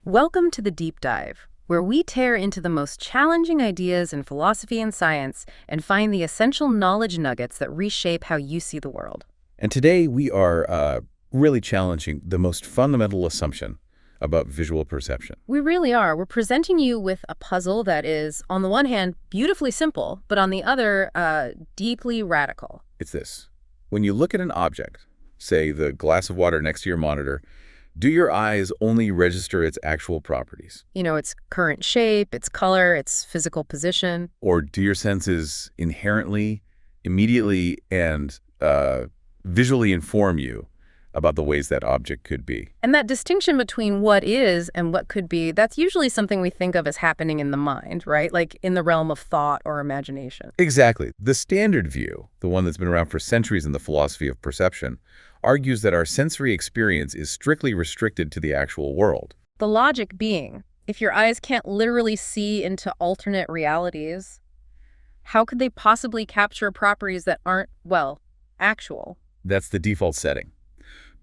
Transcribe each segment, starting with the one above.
Welcome to the Deep Dive, where we tear into the most challenging ideas in philosophy and science and find the essential knowledge nuggets that reshape how you see the world. And today we are really challenging the most fundamental assumption about visual perception. We really are. We're presenting you with a puzzle that is, on the one hand, beautifully simple, but on the other, deeply radical. It's this. When you look at an object, say the glass of water next to your monitor, do your eyes only register its actual properties? You know, its current shape, its color, its physical position. Or do your senses inherently, immediately, and visually inform you about the ways that object could be? And that distinction between what is and what could be, that's usually something we think of as happening in the mind, right? Like in the realm of thought or imagination. Exactly. The standard view, the one that's been around for centuries in the philosophy of perception, argues that our sensory experience is strictly restricted to the actual world. The logic being, if your eyes can't literally see into alternate realities, how could they possibly capture properties that aren't, well, actual? That's the default setting.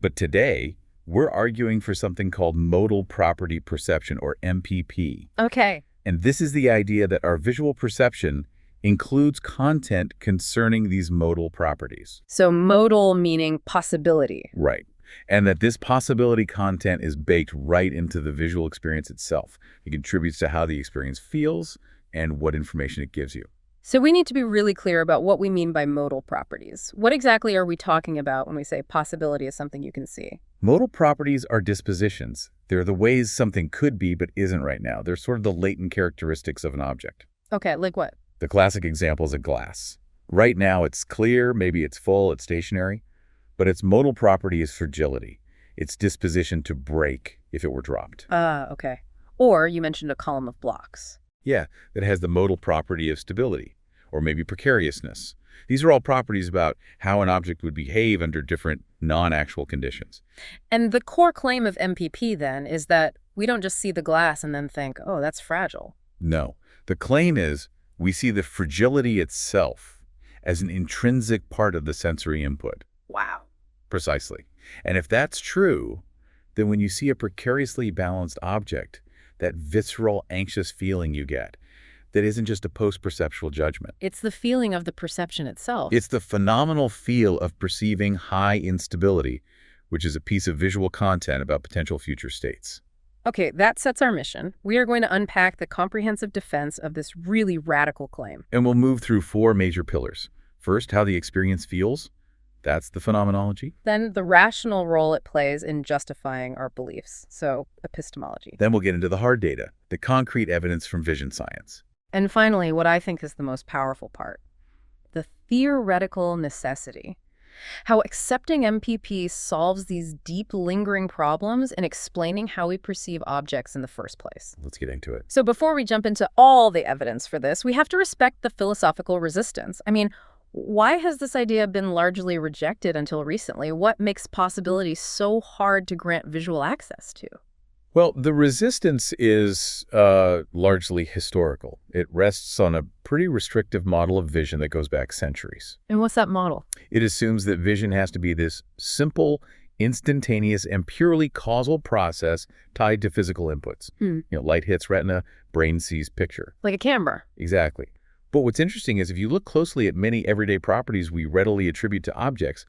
But today, we're arguing for something called modal property perception, or MPP. Okay. And this is the idea that our visual perception includes content concerning these modal properties. So modal meaning possibility. Right. And that this possibility content is baked right into the visual experience itself. It contributes to how the experience feels and what information it gives you. So we need to be really clear about what we mean by modal properties. What exactly are we talking about when we say possibility is something you can see? Modal properties are dispositions. They're the ways something could be but isn't right now. They're sort of the latent characteristics of an object. Okay, like what? The classic example is a glass. Right now it's clear, maybe it's full, it's stationary, but its modal property is fragility. Its disposition to break if it were dropped. Okay. Or you mentioned a column of blocks. Yeah, that has the modal property of stability, or maybe precariousness. These are all properties about how an object would behave under different non-actual conditions. And the core claim of MPP, then, is that we don't just see the glass and then think, oh, that's fragile. No. The claim is we see the fragility itself as an intrinsic part of the sensory input. Wow. Precisely. And if that's true, then when you see a precariously balanced object, that visceral, anxious feeling you get, that isn't just a post-perceptual judgment. It's the feeling of the perception itself. It's the phenomenal feel of perceiving high instability, which is a piece of visual content about potential future states. Okay, that sets our mission. We are going to unpack the comprehensive defense of this really radical claim. And we'll move through four major pillars. First, how the experience feels. That's the phenomenology. Then the rational role it plays in justifying our beliefs, so epistemology. Then we'll get into the hard data, the concrete evidence from vision science. And finally, what I think is the most powerful part, the theoretical necessity. How accepting MPP solves these deep, lingering problems in explaining how we perceive objects in the first place. Let's get into it. So before we jump into all the evidence for this, we have to respect the philosophical resistance. I mean, why has this idea been largely rejected until recently? What makes possibility so hard to grant visual access to? Well, the resistance is largely historical. It rests on a pretty restrictive model of vision that goes back centuries. And what's that model? It assumes that vision has to be this simple, instantaneous, and purely causal process tied to physical inputs. Light hits retina, brain sees picture. Like a camera. Exactly. But what's interesting is if you look closely at many everyday properties we readily attribute to objects,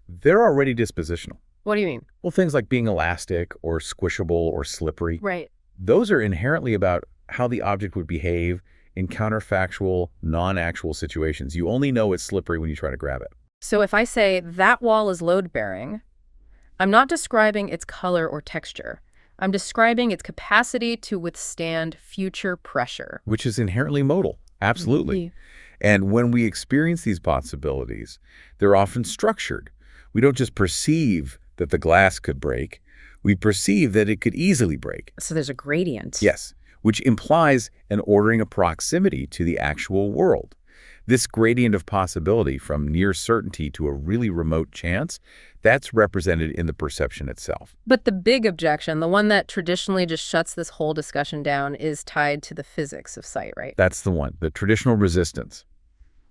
they're already dispositional. What do you mean? Well, things like being elastic or squishable or slippery. Right. Those are inherently about how the object would behave in counterfactual, non-actual situations. You only know it's slippery when you try to grab it. So if I say that wall is load-bearing, I'm not describing its color or texture. I'm describing its capacity to withstand future pressure. Which is inherently modal. Absolutely. And when we experience these possibilities, they're often structured. We don't just perceive that the glass could break. We perceive that it could easily break. So there's a gradient. Yes, which implies an ordering of proximity to the actual world. This gradient of possibility from near certainty to a really remote chance, that's represented in the perception itself. But the big objection, the one that traditionally just shuts this whole discussion down, is tied to the physics of sight, right? That's the one, the traditional resistance.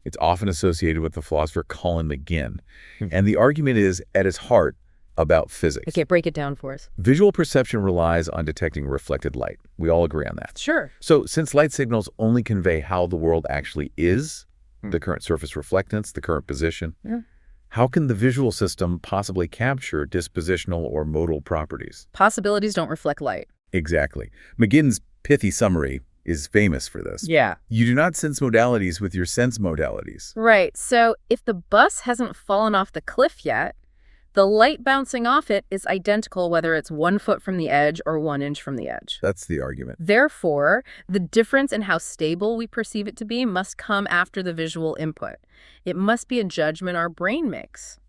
It's often associated with the philosopher Colin McGinn. And the argument is, at its heart, about physics. Okay, break it down for us. Visual perception relies on detecting reflected light. We all agree on that. Sure. So since light signals only convey how the world actually is, the current surface reflectance, the current position, how can the visual system possibly capture dispositional or modal properties? Possibilities don't reflect light. Exactly. McGinn's pithy summary is famous for this. Yeah. You do not sense modalities with your sense modalities. Right. So if the bus hasn't fallen off the cliff yet, the light bouncing off it is identical whether it's 1 foot from the edge or 1 inch from the edge. That's the argument. Therefore, the difference in how stable we perceive it to be must come after the visual input. It must be a judgment our brain makes.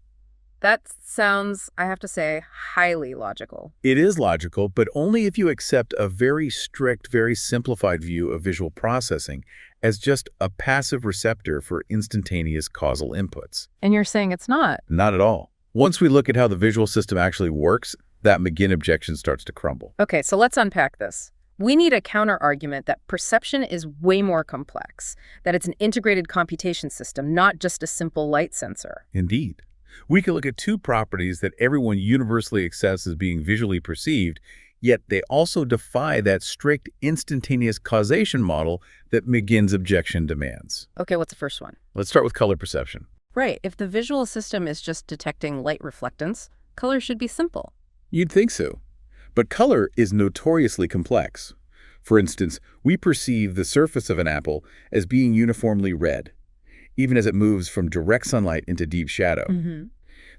That sounds, I have to say, highly logical. It is logical, but only if you accept a very strict, very simplified view of visual processing as just a passive receptor for instantaneous causal inputs. And you're saying it's not? Not at all. Once we look at how the visual system actually works, that McGinn objection starts to crumble. Okay, so let's unpack this. We need a counter-argument that perception is way more complex, that it's an integrated computation system, not just a simple light sensor. Indeed. We can look at two properties that everyone universally accepts as being visually perceived, yet they also defy that strict instantaneous causation model that McGinn's objection demands. Okay, what's the first one? Let's start with color perception. Right, if the visual system is just detecting light reflectance, color should be simple. You'd think so. But color is notoriously complex. For instance, we perceive the surface of an apple as being uniformly red, even as it moves from direct sunlight into deep shadow.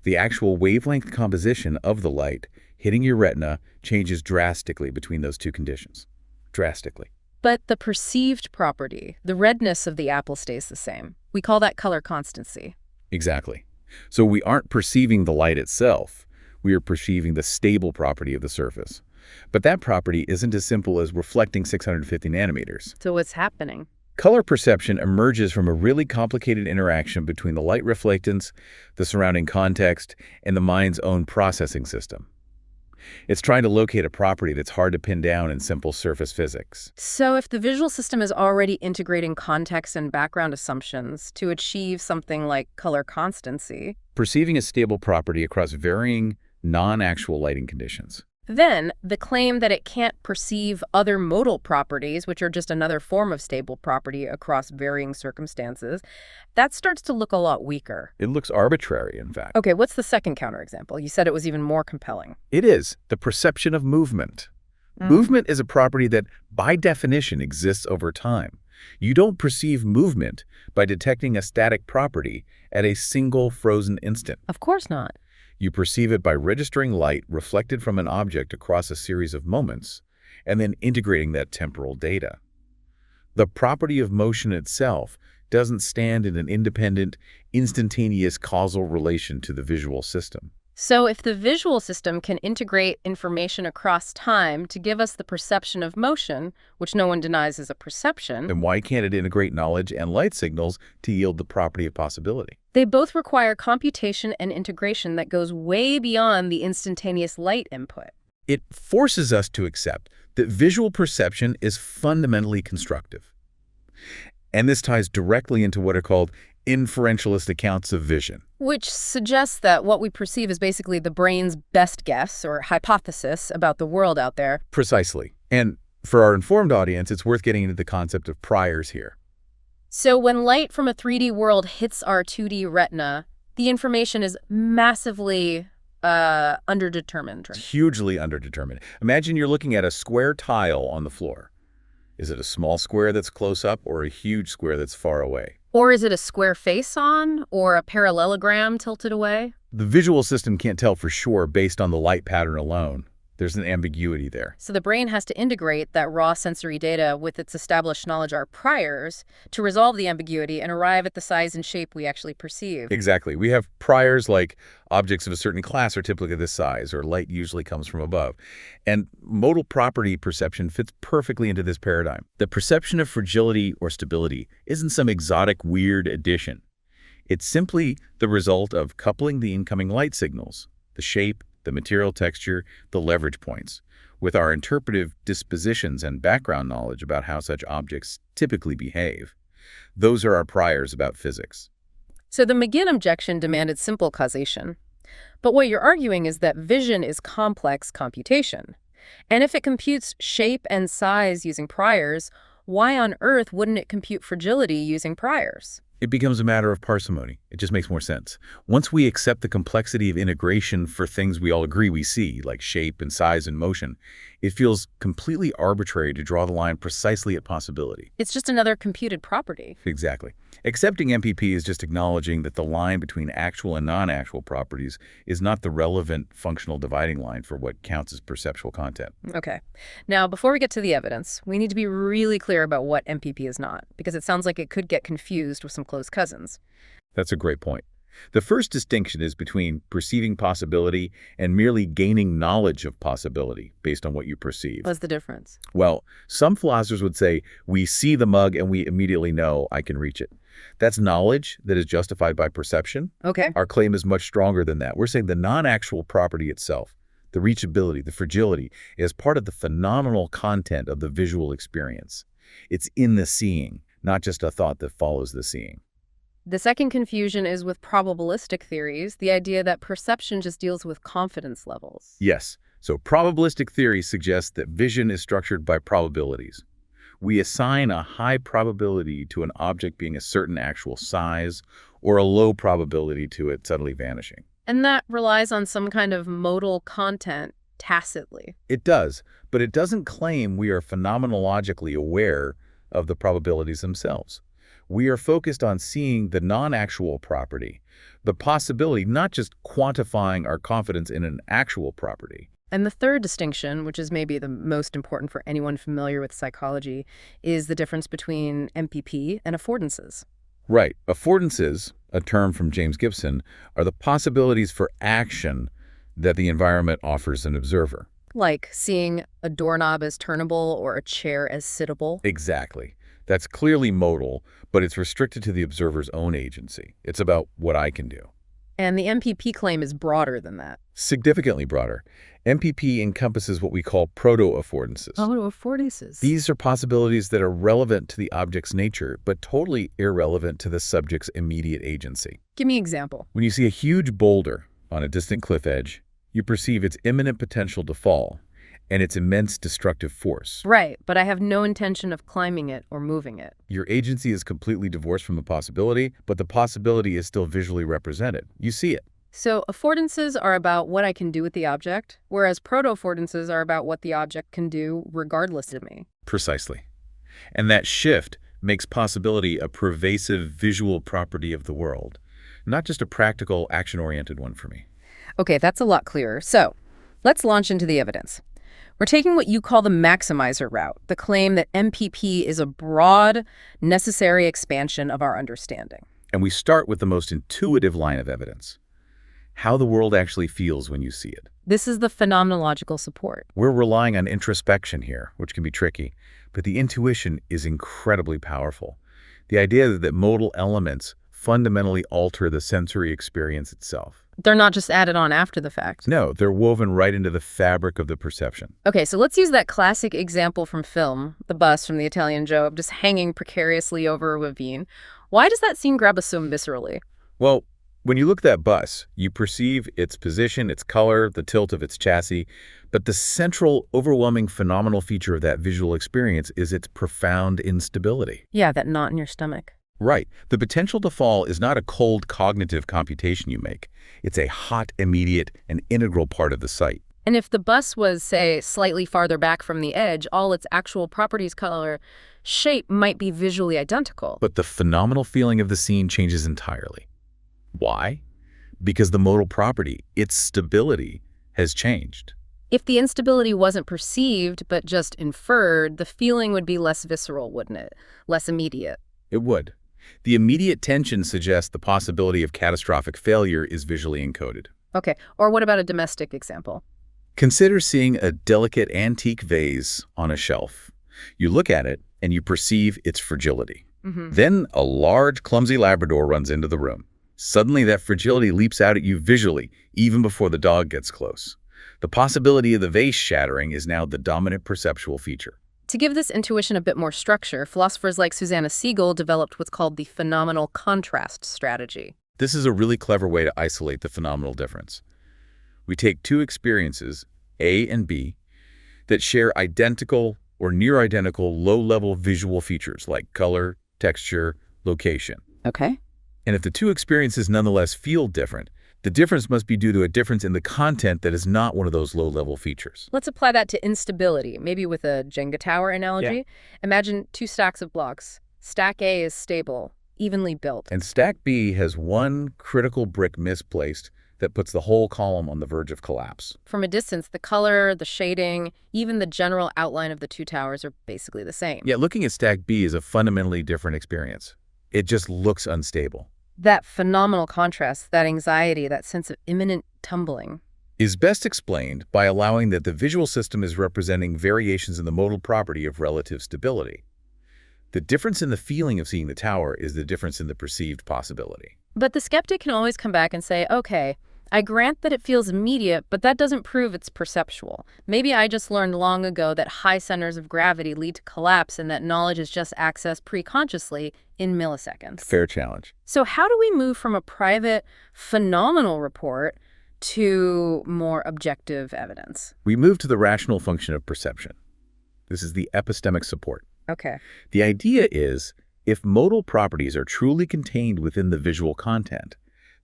The actual wavelength composition of the light hitting your retina changes drastically between those two conditions. Drastically. But the perceived property, the redness of the apple, stays the same. We call that color constancy. Exactly. So we aren't perceiving the light itself. We are perceiving the stable property of the surface. But that property isn't as simple as reflecting 650 nanometers. So what's happening? Color perception emerges from a really complicated interaction between the light reflectance, the surrounding context, and the mind's own processing system. It's trying to locate a property that's hard to pin down in simple surface physics. So if the visual system is already integrating context and background assumptions to achieve something like color constancy, Perceiving a stable property across varying non-actual lighting conditions. then the claim that it can't perceive other modal properties, which are just another form of stable property across varying circumstances, that starts to look a lot weaker. It looks arbitrary, in fact. Okay, what's the second counterexample? You said it was even more compelling. It is the perception of movement. Movement is a property that, by definition, exists over time. You don't perceive movement by detecting a static property at a single frozen instant. Of course not. You perceive it by registering light reflected from an object across a series of moments, and then integrating that temporal data. The property of motion itself doesn't stand in an independent, instantaneous causal relation to the visual system. So if the visual system can integrate information across time to give us the perception of motion, which no one denies is a perception, Then why can't it integrate knowledge and light signals to yield the property of possibility? they both require computation and integration that goes way beyond the instantaneous light input. It forces us to accept that visual perception is fundamentally constructive. And this ties directly into what are called inferentialist accounts of vision. Which suggests that what we perceive is basically the brain's best guess or hypothesis about the world out there. Precisely. And for our informed audience, it's worth getting into the concept of priors here. So when light from a 3D world hits our 2D retina, the information is massively underdetermined. Right? Hugely underdetermined. Imagine you're looking at a square tile on the floor. Is it a small square that's close up or a huge square that's far away? Or is it a square face on or a parallelogram tilted away? The visual system can't tell for sure based on the light pattern alone. There's an ambiguity there. So the brain has to integrate that raw sensory data with its established knowledge, our priors, to resolve the ambiguity and arrive at the size and shape we actually perceive. Exactly. We have priors like objects of a certain class are typically this size, or light usually comes from above. And modal property perception fits perfectly into this paradigm. The perception of fragility or stability isn't some exotic, weird addition. It's simply the result of coupling the incoming light signals, the shape, the material texture, the leverage points, with our interpretive dispositions and background knowledge about how such objects typically behave. Those are our priors about physics. So the McGinn objection demanded simple causation. But what you're arguing is that vision is complex computation. And if it computes shape and size using priors, why on earth wouldn't it compute fragility using priors? It becomes a matter of parsimony. It just makes more sense. Once we accept the complexity of integration for things we all agree we see, like shape and size and motion, it feels completely arbitrary to draw the line precisely at possibility. It's just another computed property. Exactly. Accepting MPP is just acknowledging that the line between actual and non-actual properties is not the relevant functional dividing line for what counts as perceptual content. Okay. Now, before we get to the evidence, we need to be really clear about what MPP is not, because it sounds like it could get confused with some close cousins. That's a great point. The first distinction is between perceiving possibility and merely gaining knowledge of possibility based on what you perceive. What's the difference? Well, some philosophers would say, we see the mug and we immediately know I can reach it. That's knowledge that is justified by perception. Okay. Our claim is much stronger than that. We're saying the non-actual property itself, the reachability, the fragility, is part of the phenomenal content of the visual experience. It's in the seeing, not just a thought that follows the seeing. The second confusion is with probabilistic theories, the idea that perception just deals with confidence levels. Yes. So probabilistic theory suggests that vision is structured by probabilities. We assign a high probability to an object being a certain actual size or a low probability to it suddenly vanishing. And that relies on some kind of modal content tacitly. It does, but it doesn't claim we are phenomenologically aware of the probabilities themselves. We are focused on seeing the non-actual property, the possibility, not just quantifying our confidence in an actual property. And the third distinction, which is maybe the most important for anyone familiar with psychology, is the difference between MPP and affordances. Right. Affordances, a term from James Gibson, are the possibilities for action that the environment offers an observer. Like seeing a doorknob as turnable or a chair as sittable. Exactly. That's clearly modal, but it's restricted to the observer's own agency. It's about what I can do. And the MPP claim is broader than that. Significantly broader. MPP encompasses what we call proto-affordances. Affordances. These are possibilities that are relevant to the object's nature, but totally irrelevant to the subject's immediate agency. Give me an example. When you see a huge boulder on a distant cliff edge, you perceive its imminent potential to fall and its immense destructive force. Right, but I have no intention of climbing it or moving it. Your agency is completely divorced from the possibility, but the possibility is still visually represented. You see it. So affordances are about what I can do with the object, whereas proto-affordances are about what the object can do regardless of me. Precisely. And that shift makes possibility a pervasive visual property of the world, not just a practical, action-oriented one for me. Okay, that's a lot clearer. So let's launch into the evidence. We're taking what you call the maximizer route, the claim that MPP is a broad, necessary expansion of our understanding. And we start with the most intuitive line of evidence, how the world actually feels when you see it. This is the phenomenological support. We're relying on introspection here, which can be tricky, but the intuition is incredibly powerful. The idea that modal elements fundamentally alter the sensory experience itself. They're not just added on after the fact. No, they're woven right into the fabric of the perception. Okay, so let's use that classic example from film, the bus from the Italian Job, just hanging precariously over a ravine. Why does that scene grab us so viscerally? Well, when you look at that bus, you perceive its position, its color, the tilt of its chassis, but the central, overwhelming phenomenal feature of that visual experience is its profound instability. Yeah, that knot in your stomach. Right. The potential to fall is not a cold cognitive computation you make. It's a hot, immediate, and integral part of the sight. And if the bus was, say, slightly farther back from the edge, all its actual properties, color, shape, might be visually identical. But the phenomenal feeling of the scene changes entirely. Why? Because the modal property, its stability, has changed. If the instability wasn't perceived, but just inferred, the feeling would be less visceral, wouldn't it? Less immediate. It would. The immediate tension suggests the possibility of catastrophic failure is visually encoded. Okay, or what about a domestic example? Consider seeing a delicate antique vase on a shelf. You look at it and you perceive its fragility. Then a large, clumsy Labrador runs into the room. Suddenly that fragility leaps out at you visually, even before the dog gets close. The possibility of the vase shattering is now the dominant perceptual feature. To give this intuition a bit more structure, philosophers like Susanna Siegel developed what's called the phenomenal contrast strategy. This is a really clever way to isolate the phenomenal difference. We take two experiences, A and B, that share identical or near identical low-level visual features like color, texture, location. Okay. And if the two experiences nonetheless feel different, the difference must be due to a difference in the content that is not one of those low-level features. Let's apply that to instability, maybe with a Jenga tower analogy. Yeah. Imagine two stacks of blocks. Stack A is stable, evenly built. And stack B has one critical brick misplaced that puts the whole column on the verge of collapse. From a distance, the color, the shading, even the general outline of the two towers are basically the same. Yeah, looking at stack B is a fundamentally different experience. It just looks unstable. That phenomenal contrast, that anxiety, that sense of imminent tumbling. Is best explained by allowing that the visual system is representing variations in the modal property of relative stability. The difference in the feeling of seeing the tower is the difference in the perceived possibility. But the skeptic can always come back and say, okay, I grant that it feels immediate, but that doesn't prove it's perceptual. Maybe I just learned long ago that high centers of gravity lead to collapse and that knowledge is just accessed preconsciously in milliseconds. Fair challenge. So how do we move from a private, phenomenal report to more objective evidence? We move to the rational function of perception. This is the epistemic support. Okay. The idea is, if modal properties are truly contained within the visual content,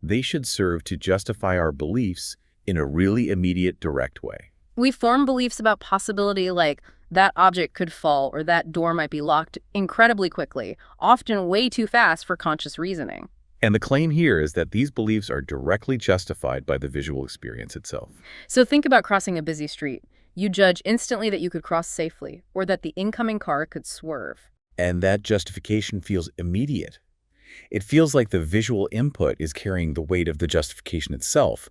they should serve to justify our beliefs in a really immediate, direct way. We form beliefs about possibility like that object could fall or that door might be locked incredibly quickly, often way too fast for conscious reasoning. And the claim here is that these beliefs are directly justified by the visual experience itself. So think about crossing a busy street. You judge instantly that you could cross safely or that the incoming car could swerve. And that justification feels immediate. It feels like the visual input is carrying the weight of the justification itself,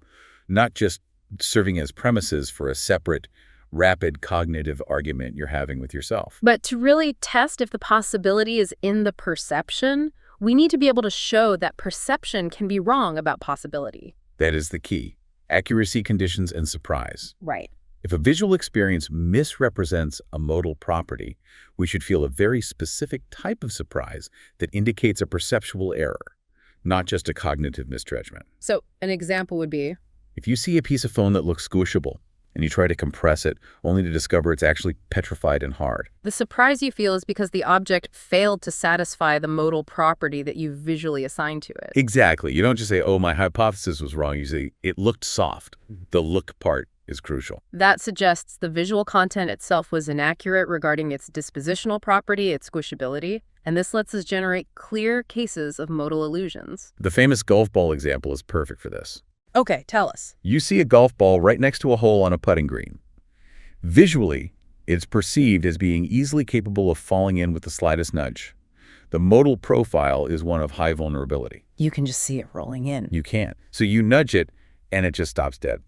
not just serving as premises for a separate, rapid cognitive argument you're having with yourself. But to really test if the possibility is in the perception, we need to be able to show that perception can be wrong about possibility. That is the key. Accuracy, conditions, and surprise. Right. If a visual experience misrepresents a modal property, we should feel a very specific type of surprise that indicates a perceptual error, not just a cognitive misjudgment. So an example would be? If you see a piece of foam that looks squishable, and you try to compress it, only to discover it's actually petrified and hard. The surprise you feel is because the object failed to satisfy the modal property that you visually assigned to it. Exactly. You don't just say, oh, my hypothesis was wrong. You say, it looked soft. The look part is crucial. That suggests the visual content itself was inaccurate regarding its dispositional property, its squishability, and this lets us generate clear cases of modal illusions. The famous golf ball example is perfect for this. Okay, tell us. You see a golf ball right next to a hole on a putting green. Visually, it's perceived as being easily capable of falling in with the slightest nudge. The modal profile is one of high vulnerability. You can just see it rolling in. You can't. So you nudge it, and it just stops dead.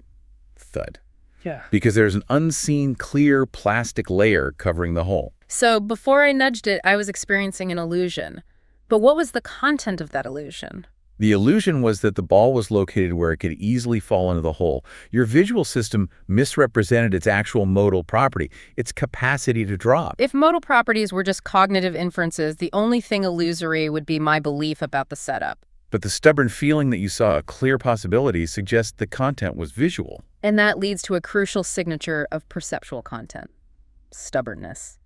Thud. Yeah. Because there's an unseen, clear plastic layer covering the hole. So before I nudged it, I was experiencing an illusion. But what was the content of that illusion? The illusion was that the ball was located where it could easily fall into the hole. Your visual system misrepresented its actual modal property, its capacity to drop. If modal properties were just cognitive inferences, the only thing illusory would be my belief about the setup. But the stubborn feeling that you saw a clear possibility suggests the content was visual. And that leads to a crucial signature of perceptual content: stubbornness.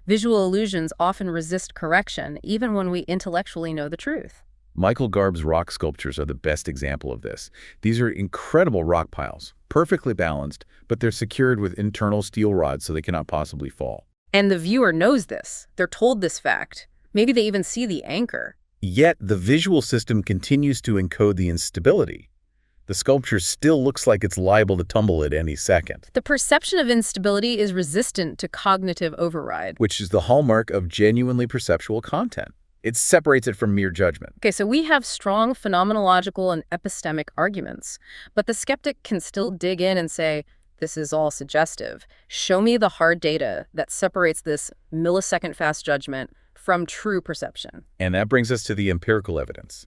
Visual illusions often resist correction, even when we intellectually know the truth. Michael Garb's rock sculptures are the best example of this. These are incredible rock piles, perfectly balanced, but they're secured with internal steel rods so they cannot possibly fall. And the viewer knows this. They're told this fact. Maybe they even see the anchor. Yet the visual system continues to encode the instability. The sculpture still looks like it's liable to tumble at any second. The perception of instability is resistant to cognitive override. Which is the hallmark of genuinely perceptual content. It separates it from mere judgment. Okay, so we have strong phenomenological and epistemic arguments, but the skeptic can still dig in and say, this is all suggestive. Show me the hard data that separates this millisecond fast judgment from true perception. And that brings us to the empirical evidence,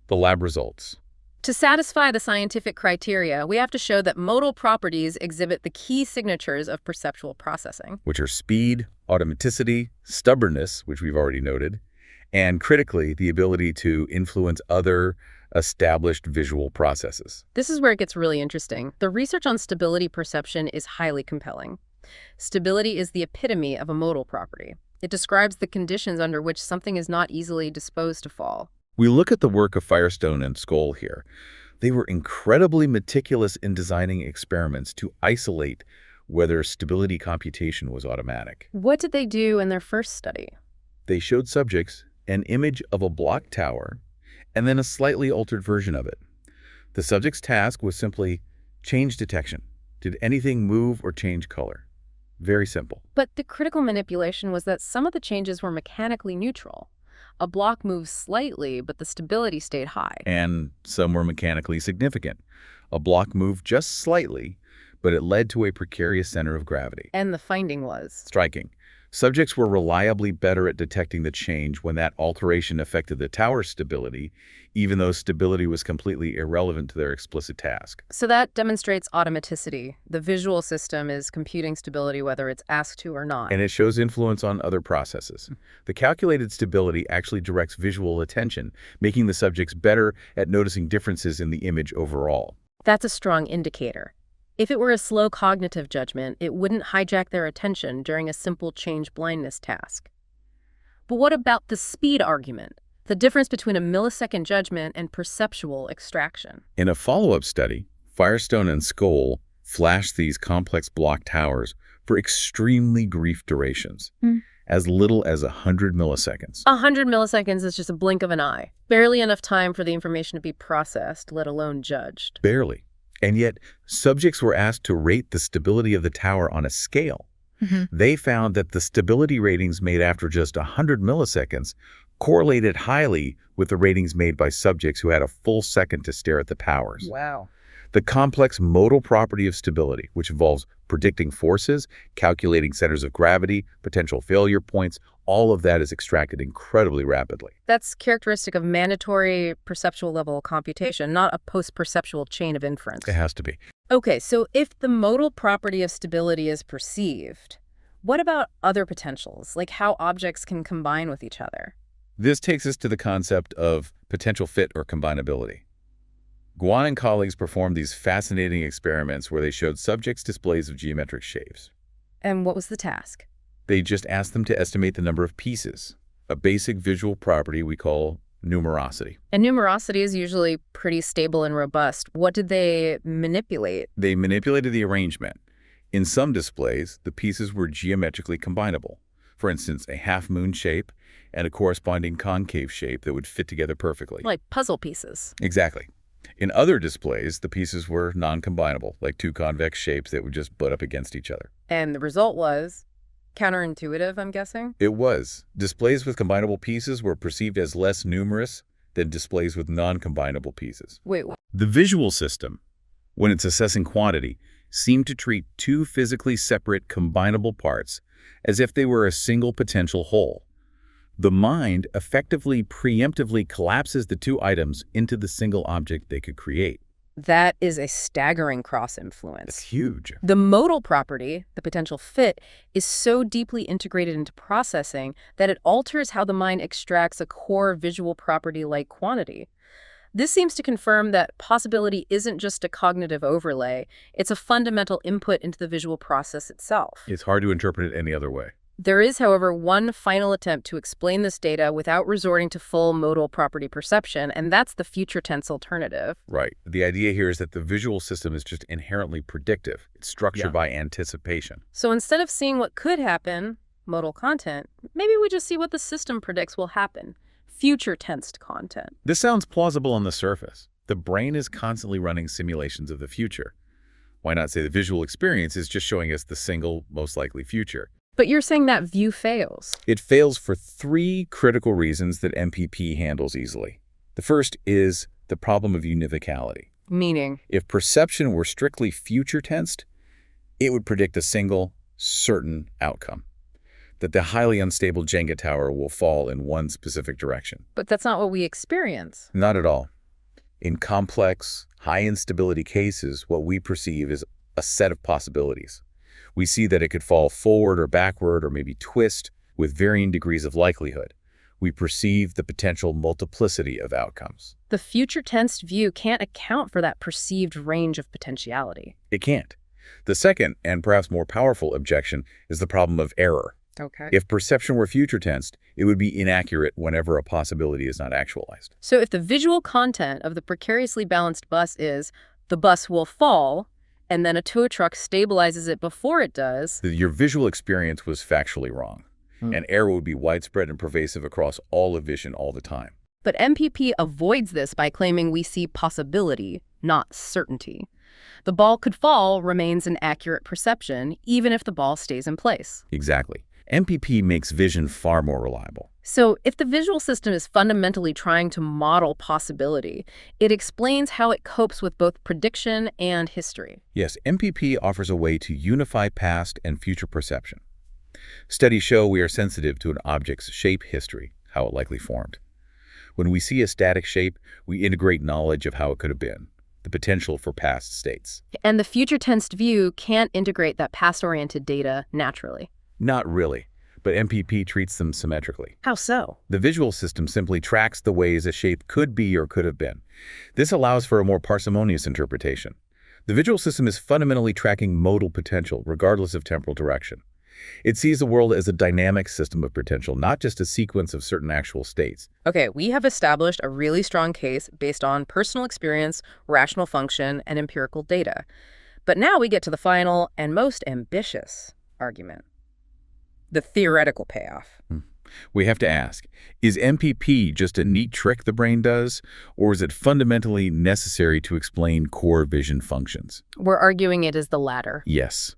the lab results. To satisfy the scientific criteria, we have to show that modal properties exhibit the key signatures of perceptual processing, which are speed, automaticity, stubbornness, which we've already noted, and critically, the ability to influence other established visual processes. This is where it gets really interesting. The research on stability perception is highly compelling. Stability is the epitome of a modal property. It describes the conditions under which something is not easily disposed to fall. We look at the work of Firestone and Skoll here. They were incredibly meticulous in designing experiments to isolate whether stability computation was automatic. What did they do in their first study? They showed subjects an image of a block tower and then a slightly altered version of it. The subject's task was simply change detection. Did anything move or change color? Very simple. But the critical manipulation was that some of the changes were mechanically neutral. A block moved slightly, but the stability stayed high. And some were mechanically significant. A block moved just slightly, but it led to a precarious center of gravity. And the finding was? Striking. Subjects were reliably better at detecting the change when that alteration affected the tower's stability, even though stability was completely irrelevant to their explicit task. So that demonstrates automaticity. The visual system is computing stability whether it's asked to or not. And it shows influence on other processes. The calculated stability actually directs visual attention, making the subjects better at noticing differences in the image overall. That's a strong indicator. If it were a slow cognitive judgment, it wouldn't hijack their attention during a simple change blindness task. But what about the speed argument? The difference between a millisecond judgment and perceptual extraction. In a follow-up study, Firestone and Skoll flashed these complex block towers for extremely brief durations, as little as 100 milliseconds. 100 milliseconds is just a blink of an eye. Barely enough time for the information to be processed, let alone judged. Barely. And yet, subjects were asked to rate the stability of the tower on a scale. They found that the stability ratings made after just 100 milliseconds correlated highly with the ratings made by subjects who had a full second to stare at the towers. Wow. The complex modal property of stability, which involves predicting forces, calculating centers of gravity, potential failure points, all of that is extracted incredibly rapidly. That's characteristic of mandatory perceptual level computation, not a post-perceptual chain of inference. It has to be. Okay, so if the modal property of stability is perceived, what about other potentials, like how objects can combine with each other? This takes us to the concept of potential fit or combinability. Guan and colleagues performed these fascinating experiments where they showed subjects displays of geometric shapes. And what was the task? They just asked them to estimate the number of pieces, a basic visual property we call numerosity. And numerosity is usually pretty stable and robust. What did they manipulate? They manipulated the arrangement. In some displays, the pieces were geometrically combinable. For instance, a half-moon shape and a corresponding concave shape that would fit together perfectly. Like puzzle pieces. Exactly. In other displays, the pieces were non-combinable, like two convex shapes that would just butt up against each other. And the result was counterintuitive, I'm guessing? It was. Displays with combinable pieces were perceived as less numerous than displays with non-combinable pieces. Wait, what? The visual system, when it's assessing quantity, seemed to treat two physically separate combinable parts as if they were a single potential whole. The mind effectively preemptively collapses the two items into the single object they could create. That is a staggering cross-influence. It's huge. The modal property, the potential fit, is so deeply integrated into processing that it alters how the mind extracts a core visual property like quantity. This seems to confirm that possibility isn't just a cognitive overlay, it's a fundamental input into the visual process itself. It's hard to interpret it any other way. There is, however, one final attempt to explain this data without resorting to full modal property perception, and that's the future tense alternative. Right. The idea here is that the visual system is just inherently predictive. It's structured by anticipation. So instead of seeing what could happen, modal content, maybe we just see what the system predicts will happen. Future tensed content. This sounds plausible on the surface. The brain is constantly running simulations of the future. Why not say the visual experience is just showing us the single most likely future? But you're saying that view fails. It fails for three critical reasons that MPP handles easily. The first is the problem of univocality. Meaning? If perception were strictly future tensed, it would predict a single, certain outcome. That the highly unstable Jenga tower will fall in one specific direction. But that's not what we experience. Not at all. In complex, high instability cases, what we perceive is a set of possibilities. We see that it could fall forward or backward or maybe twist with varying degrees of likelihood. We perceive the potential multiplicity of outcomes. The future tense view can't account for that perceived range of potentiality. It can't. The second, and perhaps more powerful objection, is the problem of error. Okay. If perception were future tensed, it would be inaccurate whenever a possibility is not actualized. So if the visual content of the precariously balanced bus is, the bus will fall, and then a tow truck stabilizes it before it does, Your visual experience was factually wrong, and error would be widespread and pervasive across all of vision all the time. But MPP avoids this by claiming we see possibility, not certainty. The ball could fall remains an accurate perception, even if the ball stays in place. Exactly. MPP makes vision far more reliable. So if the visual system is fundamentally trying to model possibility, it explains how it copes with both prediction and history. Yes, MPP offers a way to unify past and future perception. Studies show we are sensitive to an object's shape history, how it likely formed. When we see a static shape, we integrate knowledge of how it could have been, the potential for past states. And the future tensed view can't integrate that past-oriented data naturally. Not really, but MPP treats them symmetrically. How so? The visual system simply tracks the ways a shape could be or could have been. This allows for a more parsimonious interpretation. The visual system is fundamentally tracking modal potential, regardless of temporal direction. It sees the world as a dynamic system of potential, not just a sequence of certain actual states. Okay, we have established a really strong case based on personal experience, rational function, and empirical data. But now we get to the final and most ambitious argument. The theoretical payoff. We have to ask, is MPP just a neat trick the brain does, or is it fundamentally necessary to explain core vision functions? We're arguing it is the latter. Yes.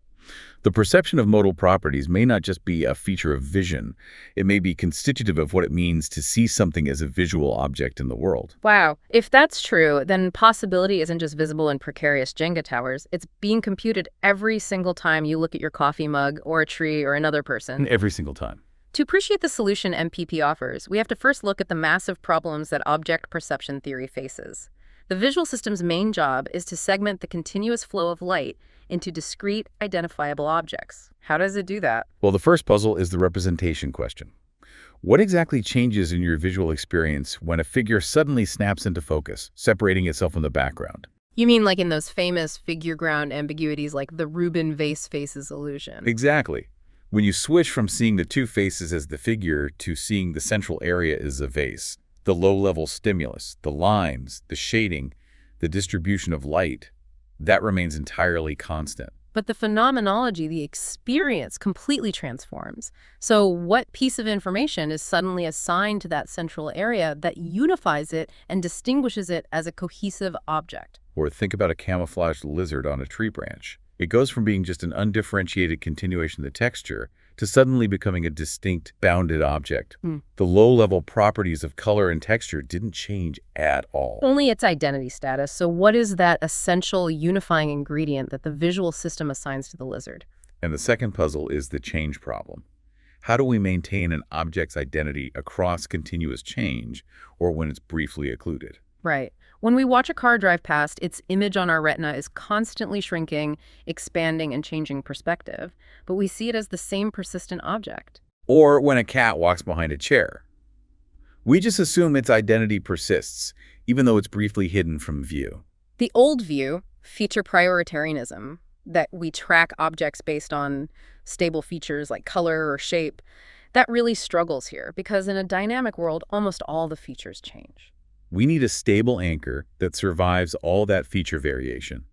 The perception of modal properties may not just be a feature of vision. It may be constitutive of what it means to see something as a visual object in the world. Wow. If that's true, then possibility isn't just visible in precarious Jenga towers. It's being computed every single time you look at your coffee mug or a tree or another person. Every single time. To appreciate the solution MPP offers, we have to first look at the massive problems that object perception theory faces. The visual system's main job is to segment the continuous flow of light into discrete, identifiable objects. How does it do that? Well, the first puzzle is the representation question. What exactly changes in your visual experience when a figure suddenly snaps into focus, separating itself from the background? You mean like in those famous figure ground ambiguities like the Rubin vase faces illusion? Exactly. When you switch from seeing the two faces as the figure to seeing the central area as a vase, the low-level stimulus, the lines, the shading, the distribution of light, that remains entirely constant. But the phenomenology, the experience, completely transforms. So what piece of information is suddenly assigned to that central area that unifies it and distinguishes it as a cohesive object? Or think about a camouflaged lizard on a tree branch. It goes from being just an undifferentiated continuation of the texture to suddenly becoming a distinct, bounded object. The low-level properties of color and texture didn't change at all. Only its identity status. So what is that essential unifying ingredient that the visual system assigns to the lizard? And the second puzzle is the change problem. How do we maintain an object's identity across continuous change, or when it's briefly occluded? Right. When we watch a car drive past, its image on our retina is constantly shrinking, expanding, and changing perspective, but we see it as the same persistent object. Or when a cat walks behind a chair. We just assume its identity persists, even though it's briefly hidden from view. The old view, feature prioritarianism, that we track objects based on stable features like color or shape, that really struggles here, because in a dynamic world, almost all the features change. We need a stable anchor that survives all that feature variation.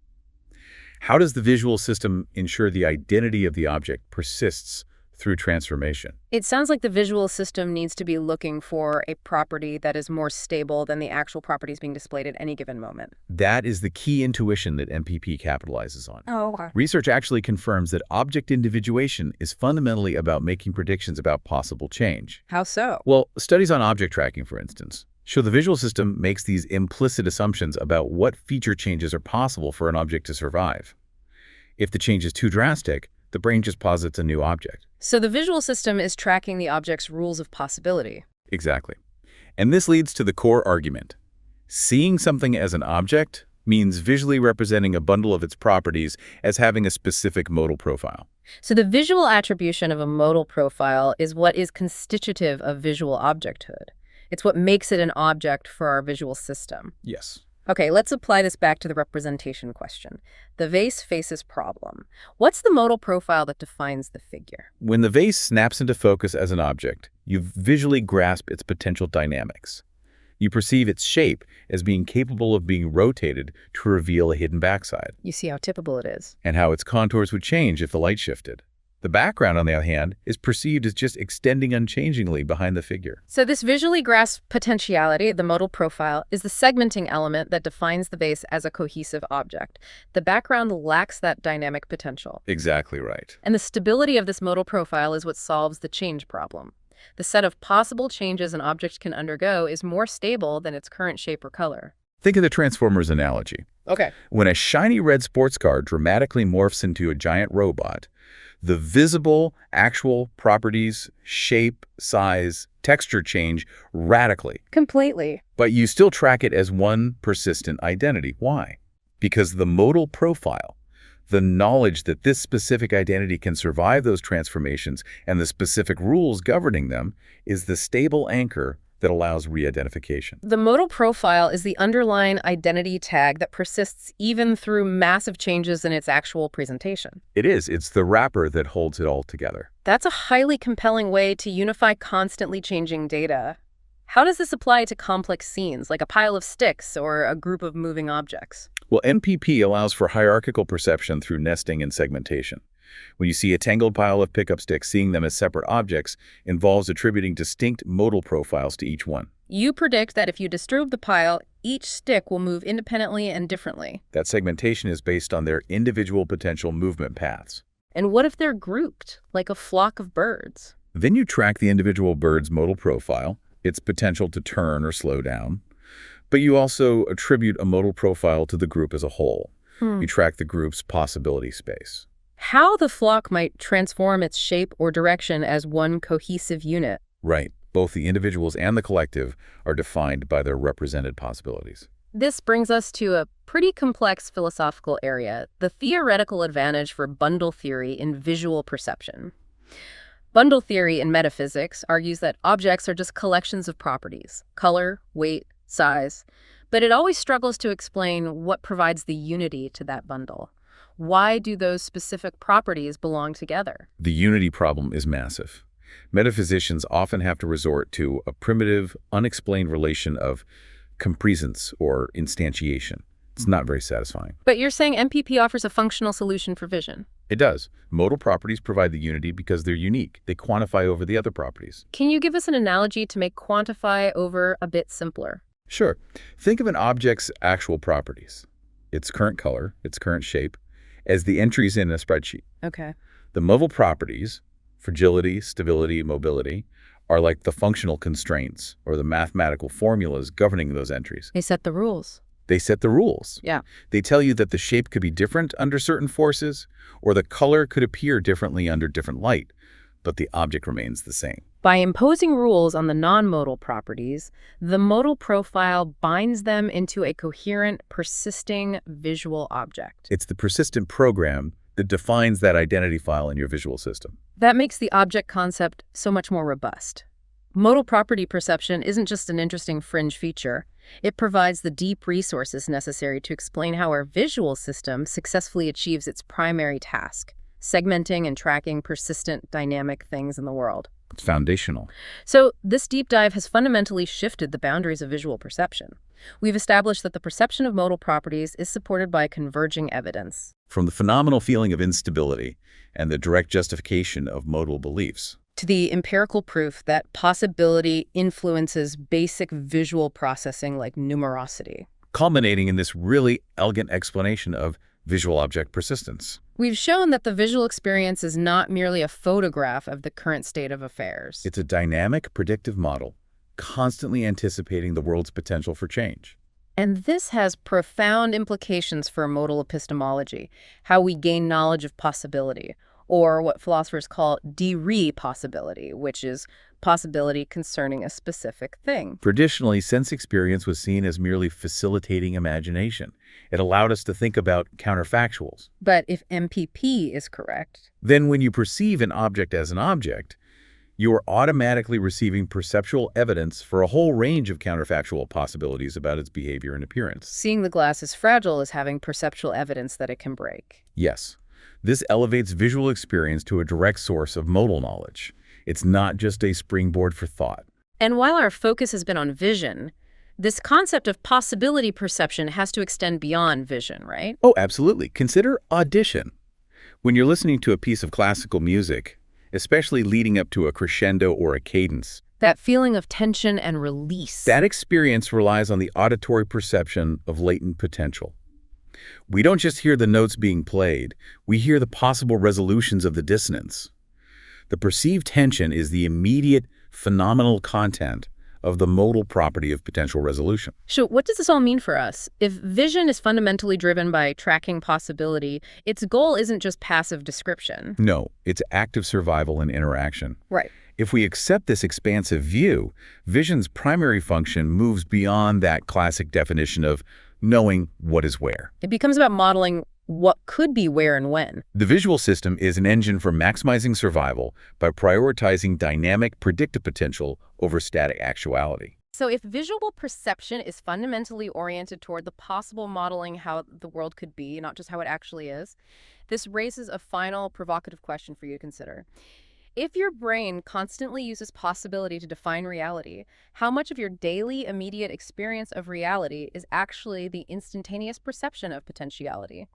How does the visual system ensure the identity of the object persists through transformation? It sounds like the visual system needs to be looking for a property that is more stable than the actual properties being displayed at any given moment. That is the key intuition that MPP capitalizes on. Oh, okay. Research actually confirms that object individuation is fundamentally about making predictions about possible change. How so? Well, studies on object tracking, for instance, show the visual system makes these implicit assumptions about what feature changes are possible for an object to survive. If the change is too drastic, the brain just posits a new object. So the visual system is tracking the object's rules of possibility. Exactly. And this leads to the core argument. Seeing something as an object means visually representing a bundle of its properties as having a specific modal profile. So the visual attribution of a modal profile is what is constitutive of visual objecthood. It's what makes it an object for our visual system. Yes. Okay, let's apply this back to the representation question. The vase faces problem. What's the modal profile that defines the figure? When the vase snaps into focus as an object, you visually grasp its potential dynamics. You perceive its shape as being capable of being rotated to reveal a hidden backside, You see how tippable it is. and how its contours would change if the light shifted. The background, on the other hand, is perceived as just extending unchangingly behind the figure. So this visually grasped potentiality, the modal profile, is the segmenting element that defines the vase as a cohesive object. The background lacks that dynamic potential. Exactly right. And the stability of this modal profile is what solves the change problem. The set of possible changes an object can undergo is more stable than its current shape or color. Think of the Transformers analogy. Okay. When a shiny red sports car dramatically morphs into a giant robot, the visible, actual properties, shape, size, texture change radically. Completely. But you still track it as one persistent identity. Why? Because the modal profile, the knowledge that this specific identity can survive those transformations and the specific rules governing them, is the stable anchor that allows re-identification. The modal profile is the underlying identity tag that persists even through massive changes in its actual presentation. It is. It's the wrapper that holds it all together. That's a highly compelling way to unify constantly changing data. How does this apply to complex scenes, like a pile of sticks or a group of moving objects? Well, MPP allows for hierarchical perception through nesting and segmentation. When you see a tangled pile of pickup sticks, seeing them as separate objects involves attributing distinct modal profiles to each one. You predict that if you disturb the pile, each stick will move independently and differently. That segmentation is based on their individual potential movement paths. And what if they're grouped, like a flock of birds? Then you track the individual bird's modal profile, its potential to turn or slow down, but you also attribute a modal profile to the group as a whole. You track the group's possibility space. How the flock might transform its shape or direction as one cohesive unit. Right. Both the individuals and the collective are defined by their represented possibilities. This brings us to a pretty complex philosophical area, the theoretical advantage for bundle theory in visual perception. Bundle theory in metaphysics argues that objects are just collections of properties, color, weight, size, but it always struggles to explain what provides the unity to that bundle. Why do those specific properties belong together? The unity problem is massive. Metaphysicians often have to resort to a primitive, unexplained relation of compresence or instantiation. It's not very satisfying. But you're saying MPP offers a functional solution for vision. It does. Modal properties provide the unity because they're unique. They quantify over the other properties. Can you give us an analogy to make quantify over a bit simpler? Sure. Think of an object's actual properties, its current color, its current shape, as the entries in a spreadsheet. Okay. The modal properties, fragility, stability, mobility, are like the functional constraints or the mathematical formulas governing those entries. They set the rules. They set the rules. Yeah. They tell you that the shape could be different under certain forces, or the color could appear differently under different light, but the object remains the same. By imposing rules on the non-modal properties, the modal profile binds them into a coherent, persisting visual object. It's the persistent program that defines that identity file in your visual system. That makes the object concept so much more robust. Modal property perception isn't just an interesting fringe feature. It provides the deep resources necessary to explain how our visual system successfully achieves its primary task, segmenting and tracking persistent, dynamic things in the world. It's foundational. So this deep dive has fundamentally shifted the boundaries of visual perception. We've established that the perception of modal properties is supported by converging evidence. From the phenomenal feeling of instability and the direct justification of modal beliefs, To the empirical proof that possibility influences basic visual processing like numerosity. culminating in this really elegant explanation of visual object persistence. We've shown that the visual experience is not merely a photograph of the current state of affairs. It's a dynamic, predictive model, constantly anticipating the world's potential for change. And this has profound implications for modal epistemology, how we gain knowledge of possibility, or what philosophers call de-re-possibility, which is possibility concerning a specific thing. Traditionally, sense experience was seen as merely facilitating imagination. It allowed us to think about counterfactuals. But if MPP is correct, Then when you perceive an object as an object, you are automatically receiving perceptual evidence for a whole range of counterfactual possibilities about its behavior and appearance. seeing the glass as fragile is having perceptual evidence that it can break. Yes, this elevates visual experience to a direct source of modal knowledge. It's not just a springboard for thought. And while our focus has been on vision, this concept of possibility perception has to extend beyond vision, right? Oh, absolutely. Consider audition. When you're listening to a piece of classical music, especially leading up to a crescendo or a cadence, That feeling of tension and release. that experience relies on the auditory perception of latent potential. We don't just hear the notes being played, we hear the possible resolutions of the dissonance. The perceived tension is the immediate phenomenal content of the modal property of potential resolution. So what does this all mean for us? If vision is fundamentally driven by tracking possibility, its goal isn't just passive description. No, it's active survival and interaction. Right. If we accept this expansive view, vision's primary function moves beyond that classic definition of knowing what is where. It becomes about modeling what could be where and when. The visual system is an engine for maximizing survival by prioritizing dynamic predictive potential over static actuality. So if visual perception is fundamentally oriented toward the possible modeling how the world could be, not just how it actually is, this raises a final provocative question for you to consider. If your brain constantly uses possibility to define reality, how much of your daily immediate experience of reality is actually the instantaneous perception of potentiality?